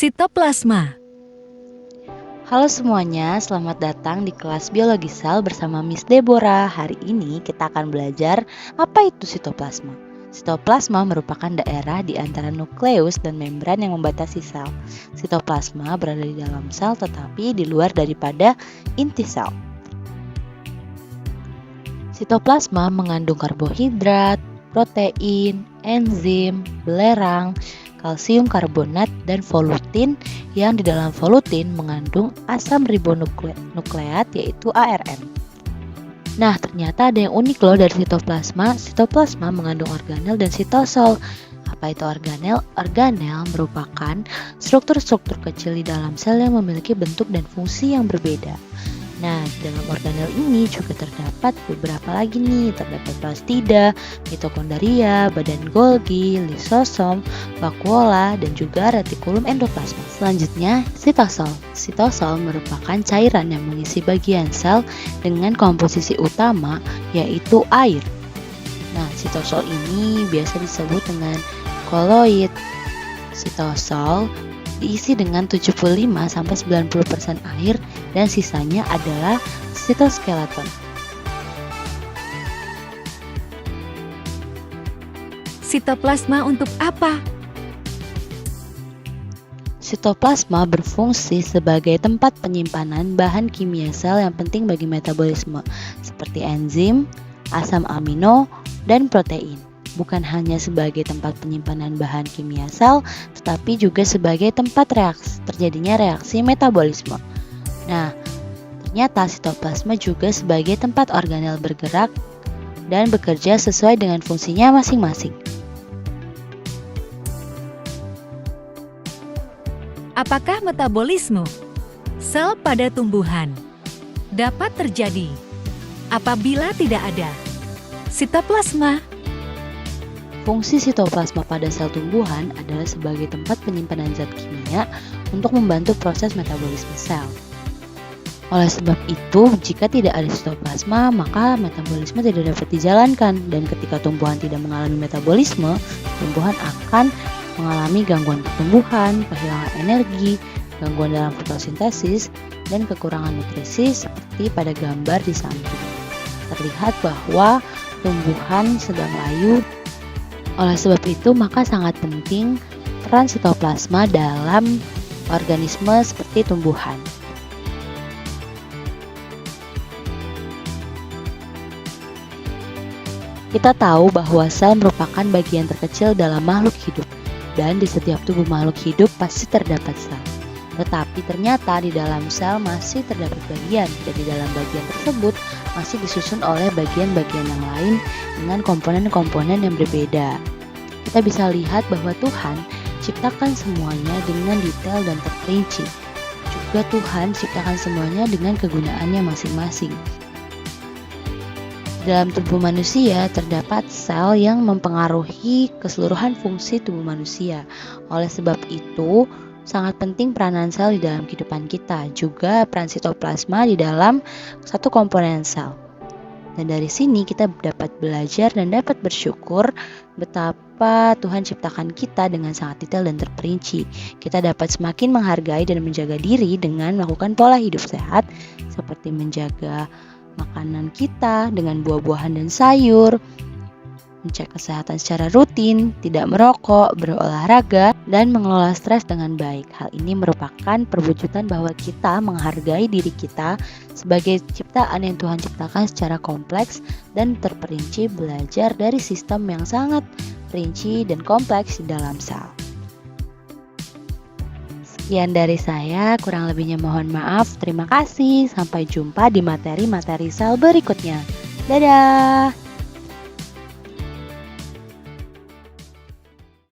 Sitoplasma. Halo semuanya, selamat datang di kelas biologi sel bersama Miss Deborah. Hari ini kita akan belajar apa itu sitoplasma. Sitoplasma merupakan daerah di antara nukleus dan membran yang membatasi sel. Sitoplasma berada di dalam sel tetapi di luar daripada inti sel. Sitoplasma mengandung karbohidrat, protein, enzim, belerang, kalsium karbonat, dan volutin yang di dalam volutin mengandung asam ribonukleat yaitu ARN. Nah, ternyata ada yang unik loh dari sitoplasma. Sitoplasma mengandung organel dan sitosol. Apa itu organel? Organel merupakan struktur-struktur kecil di dalam sel yang memiliki bentuk dan fungsi yang berbeda. Nah, dalam organel ini juga terdapat beberapa lagi nih, terdapat plastida, mitokondria, badan Golgi, lisosom, vakuola, dan juga retikulum endoplasma. Selanjutnya, sitosol. Sitosol merupakan cairan yang mengisi bagian sel dengan komposisi utama yaitu air. Nah, sitosol ini biasa disebut dengan koloid. Sitosol diisi dengan 75-90% air dan sisanya adalah sitoskeleton. Sitoplasma untuk apa? Sitoplasma berfungsi sebagai tempat penyimpanan bahan kimia sel yang penting bagi metabolisme, seperti enzim, asam amino, dan protein. Bukan hanya sebagai tempat penyimpanan bahan kimia sel, tetapi juga sebagai tempat terjadinya reaksi metabolisme. Nah, ternyata sitoplasma juga sebagai tempat organel bergerak dan bekerja sesuai dengan fungsinya masing-masing. Apakah metabolisme sel pada tumbuhan dapat terjadi apabila tidak ada sitoplasma? Fungsi sitoplasma pada sel tumbuhan adalah sebagai tempat penyimpanan zat kimia untuk membantu proses metabolisme sel. Oleh sebab itu, jika tidak ada sitoplasma, maka metabolisme tidak dapat dijalankan, dan ketika tumbuhan tidak mengalami metabolisme, tumbuhan akan mengalami gangguan pertumbuhan, kehilangan energi, gangguan dalam fotosintesis, dan kekurangan nutrisi seperti pada gambar di samping. Terlihat bahwa tumbuhan sedang layu. Oleh sebab itu, maka sangat penting peran sitoplasma dalam organisme seperti tumbuhan. Kita tahu bahwa sel merupakan bagian terkecil dalam makhluk hidup, dan di setiap tubuh makhluk hidup pasti terdapat sel. Tetapi ternyata di dalam sel masih terdapat bagian, dan di dalam bagian tersebut masih disusun oleh bagian-bagian yang lain dengan komponen-komponen yang berbeda. Kita bisa lihat bahwa Tuhan ciptakan semuanya dengan detail dan terperinci. Juga Tuhan ciptakan semuanya dengan kegunaannya masing-masing. Dalam tubuh manusia terdapat sel yang mempengaruhi keseluruhan fungsi tubuh manusia. Oleh sebab itu, sangat penting peranan sel di dalam kehidupan kita, juga peran sitoplasma di dalam satu komponen sel. Dan dari sini kita dapat belajar dan dapat bersyukur betapa Tuhan ciptakan kita dengan sangat detail dan terperinci. Kita dapat semakin menghargai dan menjaga diri dengan melakukan pola hidup sehat, seperti menjaga makanan kita dengan buah-buahan dan sayur, mencek kesehatan secara rutin, tidak merokok, berolahraga, dan mengelola stres dengan baik. Hal ini merupakan perwujudan bahwa kita menghargai diri kita sebagai ciptaan yang Tuhan ciptakan secara kompleks dan terperinci, belajar dari sistem yang sangat rinci dan kompleks di dalam sel. Sekian dari saya, kurang lebihnya mohon maaf. Terima kasih, sampai jumpa di materi-materi sel berikutnya. Dadah!